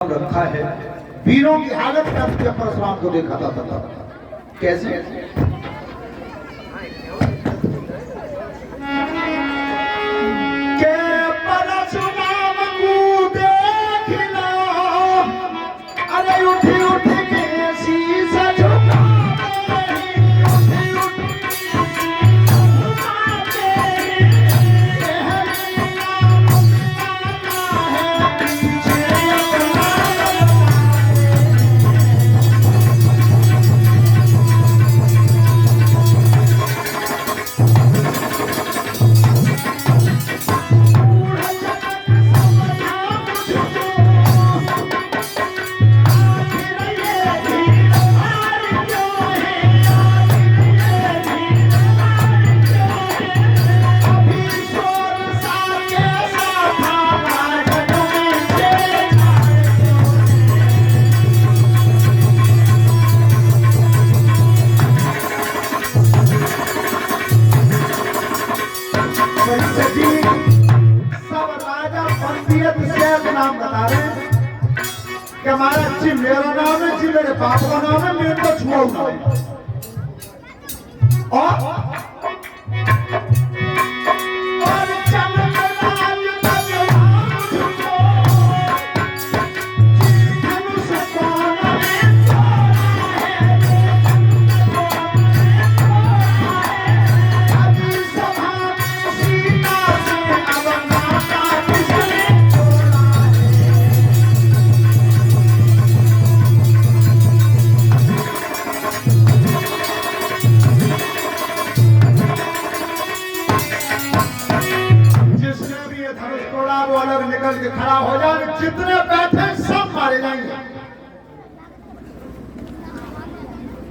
रखा है। वीरों की हालत में अपने परशुराम को देखा था। कैसे? के परशुराम को देखना, अरे उठी उठ के शीशा झुका नाम बता रहे हैं कि हमारा जी मेरा नाम है, जी मेरे बाप का नाम है, मेरे को छुआ नाम है। और निकल के खड़ा हो जाए, जितने बैठे सब मारे जाएंगे।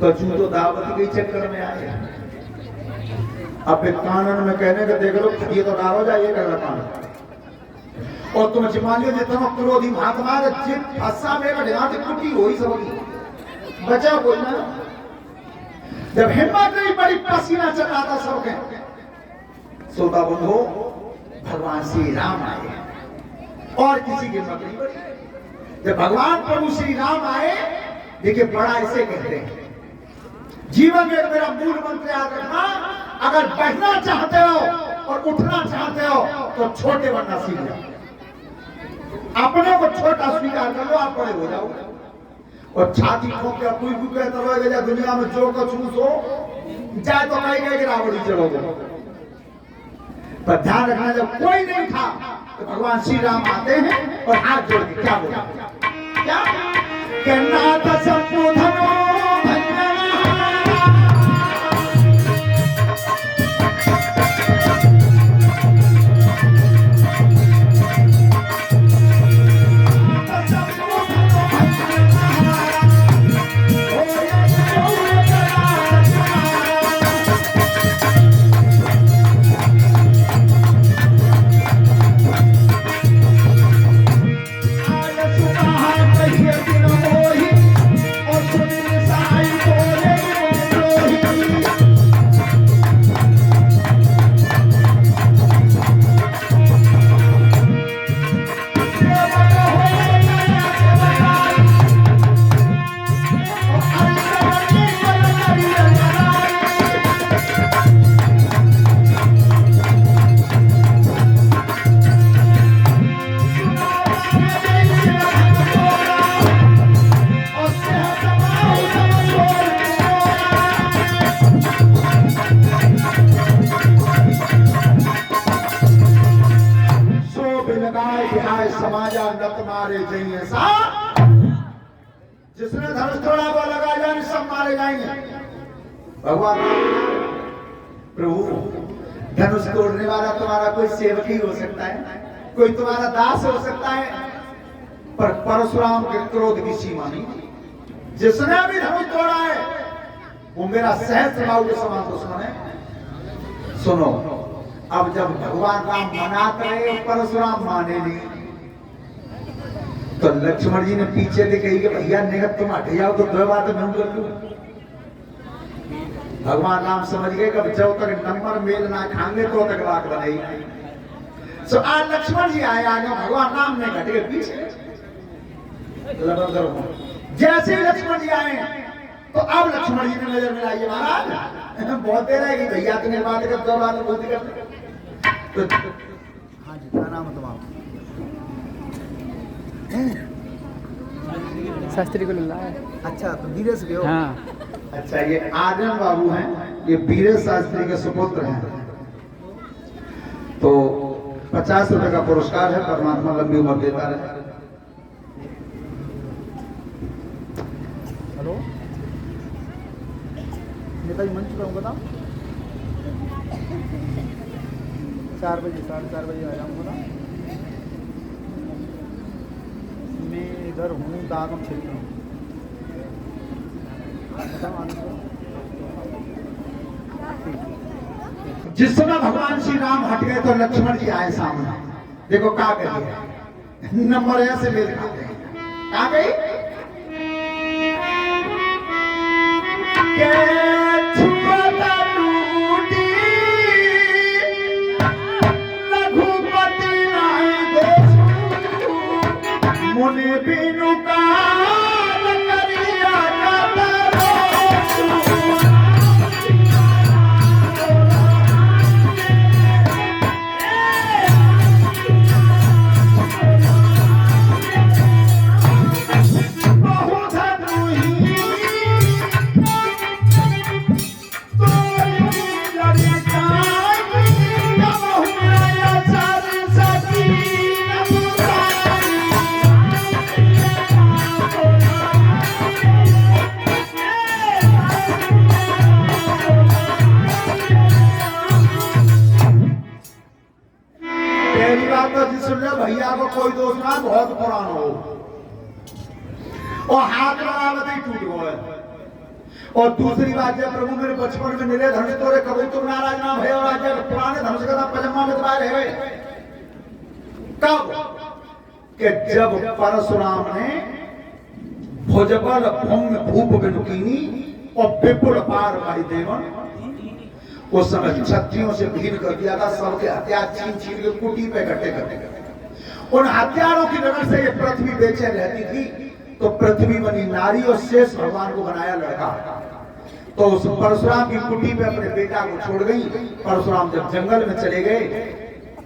कचू तो दावत के चक्कर में आए, अब एक कानून में कहने के देख लो ये तो डालो जाइए कानून। और तुम मान लो जितना क्रोधी महात्मा फंसा में कुटी हो ही सब बचा बोलना। जब हिम्मत नहीं पड़ी, पसीना चला था सबके, सोता बंधो भगवान श्री राम आए और किसी की हिम्मत नहीं पड़ी। जब भगवान प्रभु श्री राम आए, देखिए बड़ा ऐसे कहते हैं, जीवन में मेरा मूल मंत्र याद रखना, अगर बढ़ना चाहते हो और उठना चाहते हो तो छोटे बनना सीख जाओ। अपने को छोटा स्वीकार कर लो, आप बड़े हो जाओ। और छाती ठोक के कोई भी कहता रहेगा दुनिया में जो कुछ हो जाए तो कहीं रावड़ी चलोगे। पर ध्यान रखना, जब कोई नहीं था तो भगवान श्री राम आते हैं और हाथ जोड़ के क्या बोला, क्या कहना था सबको धनो समाजा नत मारे जाइए सा। जिसने धनुष तोड़ा वो लगा जाए, सब मारे जाएंगे। भगवान प्रभु, धनुष तोड़ने वाला तुम्हारा कोई सेवक ही हो सकता है, कोई तुम्हारा दास हो सकता है, पर परशुराम के क्रोध की सीमा नहीं। जिसने भी धनुष तोड़ा है वो मेरा सहस्त्रबाहु के समान दुश्मन है। सुनो, अब जब भगवान राम मनाते रहे और परशुराम माने नहीं, तो लक्ष्मण जी ने पीछे से कही कि भैया निगत तुम हट जाओ तो दो बात मैं कर लूं। भगवान राम समझ गए कि जब तक नंबर मेल ना खाएंगे तो तक बात बनेगी। सो आज लक्ष्मण जी आए, आगे भगवान राम ने घट के पीछे लगन करो। जैसे ही लक्ष्मण जी आए तो अब लक्ष्मण जी ने नजर मिलाई महाराज बहुत देर है कि भैया तुम्हें बात कर दो बात बोलती कर। हाँ जी, क्या नाम है तुम्हारा? शास्त्री को लल्ला है। अच्छा, तो धीरे से गयो। हाँ। अच्छा, ये आर्यन बाबू हैं, ये बीरेश शास्त्री के सुपुत्र हैं। तो 50 रुपए का पुरस्कार है, परमात्मा लंबी उम्र देता रहे। हेलो नेताजी, मंच पे हूँ, बताओ। 4 बजे 4:30 बजे आ जाऊँगा ना। मैं इधर हूँ, दागम क्षेत्र में। बताओ आने को। जिस समय भगवान श्री राम हट गए तो लक्ष्मण जी आए सामने। देखो क्या करिए, नंबर ऐसे मेल खाते हैं। क्या गई मुनि बिनु काल करिया भैया को कोई दोष ना बहुत पुराना हो और हाथ लगावत ही टूट गए। और दूसरी बात, जब प्रभु मेरे बचपन में निरे धनुष तोरे कभी तुम नाराज ना भय और आज पुराने धनुष का पजम्मा में दबाए रहे। कब कि जब परशुराम ने भुजबल भंग भूप बिनुकीनी और विपुल पार भाई देवन उस समय क्षत्रियों से भीड़ कर दिया था। सबके हथियार छीन छीन के कुटी पे इकट्ठे करते उन हथियारों की नजर से ये पृथ्वी बेचैन रहती थी। तो पृथ्वी बनी नारी और शेष भगवान को बनाया लड़का। तो उस परशुराम की कुटी पे अपने बेटा को छोड़ गई। परशुराम जब जंगल में चले गए,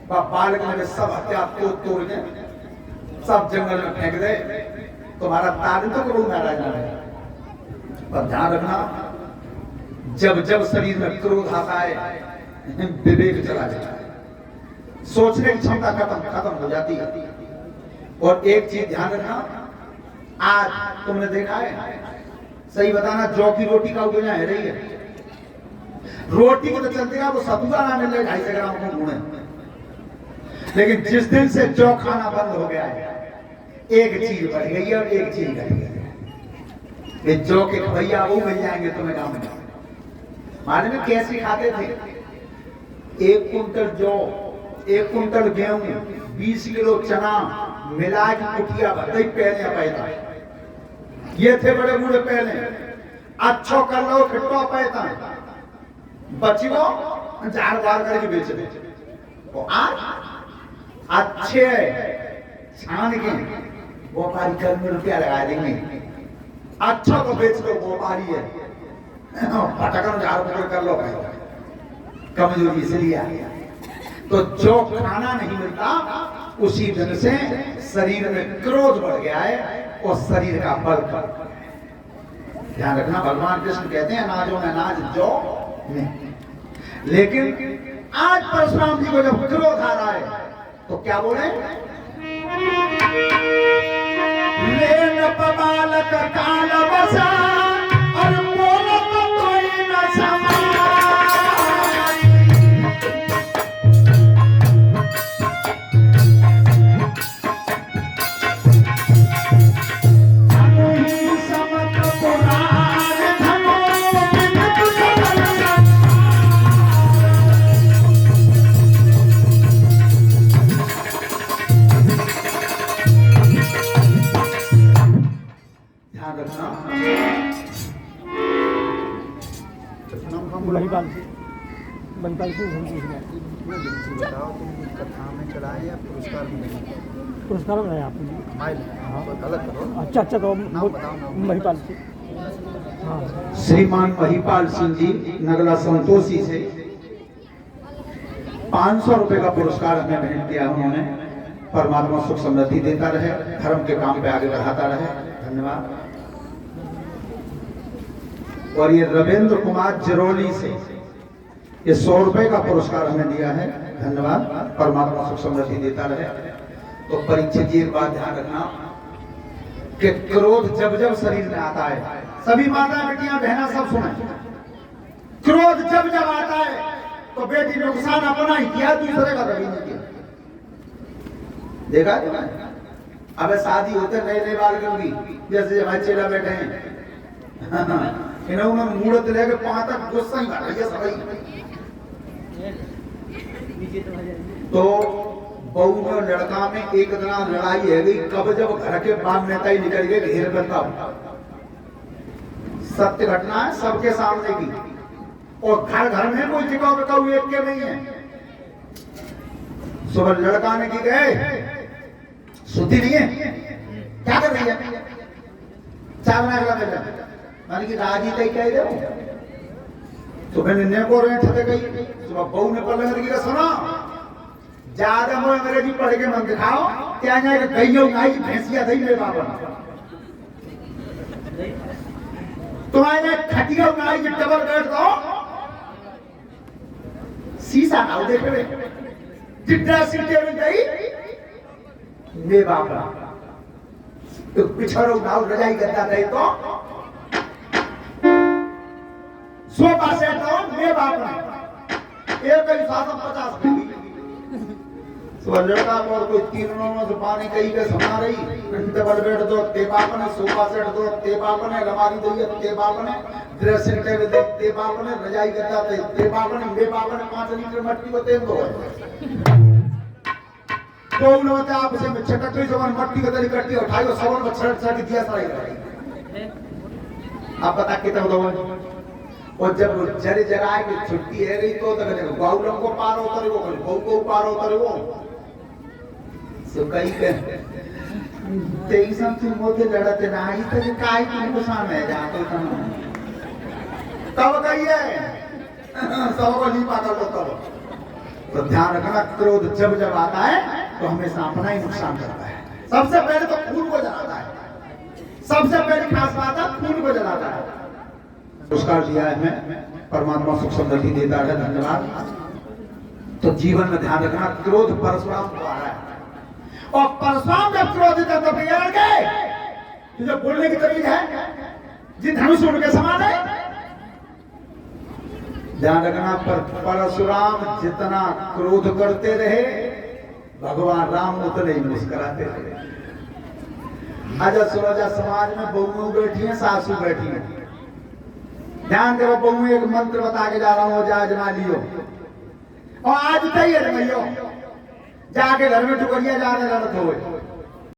बालक ने सब हथियार तोड़ के सब जंगल में फेंक दे। तुम्हारा तार तो करो नाराज ना रहे, पर ध्यान रखना जब जब शरीर में क्रोध आता है विवेक चला जाता है, सोचने की क्षमता खत्म हो जाती है। और एक चीज ध्यान रखना, आज तुमने देखा है, सही बताना, जौ की रोटी का उपयोग है रही है। रोटी को तो चलते वो सतुआ आने लगे 250 ग्राम को गुणे। लेकिन जिस दिन से जौ खाना बंद हो गया है, एक चीज बढ़ गई है और एक चीज घट गई है। जौ के भैया वो मिल जाएंगे तुम्हें गाँव में। मालूम है कैसे खाते थे? 1 कुंटल जौ, 1 कुंटल गेहूं, 20 किलो चना मिला के कुटिया भरते पहले पैदा। ये थे बड़े बूढ़े पहले। अच्छो कर लो खिट्टो पैदा बची वो जार बार करके बेच दे। वो आज अच्छे छान के व्यापारी कर में रुपया लगा देंगे। अच्छा तो बेच दो, व्यापारी है पटकन जार कर लो भाई, कमजोरी इसलिए आ गया। तो जो खाना नहीं मिलता उसी दिन से शरीर में क्रोध बढ़ गया है और शरीर का बल कम। ध्यान रखना, भगवान कृष्ण कहते हैं अनाजों में अनाज जो नहीं। लेकिन आज परशुराम जी को जब क्रोध आ रहा है तो क्या बोले? लेन बालक काल बसा और बोलत कोई न समा। बताओ, तुम कथा में चढ़ाए या पुरस्कार मिलेंगे? पुरस्कार बनाया आपने? माइल हाँ गलत करो अच्छा अच्छा, तो नाम बताओ, नाम। महिपाल से। हाँ श्रीमान महिपाल सिंह जी नगला संतोषी से 500 रुपए का पुरस्कार हमें भेंट किया उन्होंने। परमात्मा सुख समृद्धि देता रहे, धर्म के काम पे आगे बढ़ाता रहे। धन्यवाद। और ये रविंद्र कुमार जरोली से ये 100 रुपए का पुरस्कार हमें दिया है। धन्यवाद। परमात्मा सुख समृद्धि देता रहे। तो परीक्षित जी एक बात ध्यान रखना कि क्रोध जब जब शरीर में आता है, सभी माता बेटियां बहना सब सुने, क्रोध जब जब आता है तो बेटी नुकसान अपना ही किया, दूसरे का कभी नहीं किया। देखा अब शादी होते नए नए बाल की, जैसे हमारे चेला बैठे हैं इन्होंने मूर्त लेके 5 तक गुस्सा ही कर रही है सभी। तो बहू में लड़का में एक दिन लड़ाई है गई, कब जब घर के बाप नेता ही निकल गए घेर बंदा। सत्य घटना है सबके सामने की, और घर घर में कोई टिकाऊ बिकाऊ एक के नहीं है। सुबह लड़का ने की गए सुधी नहीं है, क्या कर रही है, चार नागला में मानी कि राजी तय कह दो। तो मैंने ने को रहे थे गई सुबह बहू ने पढ़ने लगी, सुना ज्यादा मैं अंग्रेजी पढ़ के मन दिखाओ क्या जाए गई हो गाई भैंसिया दई मेरे बाबा तुम्हारे खटिया गाई की डबल बेड दो शीशा ना देख रहे जितना सीटे में गई मेरे बाबा तो पिछड़ो गाँव रजाई करता गई तो सोफा सेट हो मेरे बाबा एक ही 750 लड़का और कोई 3 नोनों से पानी कही के समा रही डबल बेड दो ते बाप ने, सोफा सेट दो ते बाप ने, अलमारी दी ते बाप ने, ड्रेसिंग टेबल दे ते बाप ने, रजाई गद्दा ते बाप ने, मेरे बाप ने 5 लीटर मट्टी को तेल दो। तो उन लोगों ने आपसे में छटक जवान मट्टी को तेल करती उठाई और सबन में छट दिया सारी। आप बता कितना दो और जब जरे जराए की छुट्टी है गई तो तक गाउलों को पार होता रहो, बहू को पार होता रहो। सो कई के तेई सब तुम मोते लड़ते ना ही तो काय की नुकसान है जाते तब कही है सबको नहीं पाता तो तब। तो ध्यान रखना क्रोध जब जब आता है तो हमेशा अपना ही नुकसान करता है। सबसे पहले तो खून को जलाता है, सबसे पहले खास बात है खून को जलाता है। पुरस्कार दिया है हमें, परमात्मा सुख समृद्धि देता है। धन्यवाद। तो जीवन में ध्यान रखना क्रोध परशुराम को आ रहा है और परशुराम जब क्रोधित है तो बिगड़ गए। जो बोलने की तरीका है जी धनुष उनके समान है। ध्यान रखना परशुराम जितना क्रोध करते रहे भगवान राम उतने ही मुस्कुराते रहे। आजा सुराजा समाज में बहू बैठी है, सासू बैठी है। ध्यान दे बहू एक मंत्र बता के जा रहा हूं, जा आजमा लियो और आज तैयार रहियो। जाके घर में टुकड़िया जा रहे लड़त हो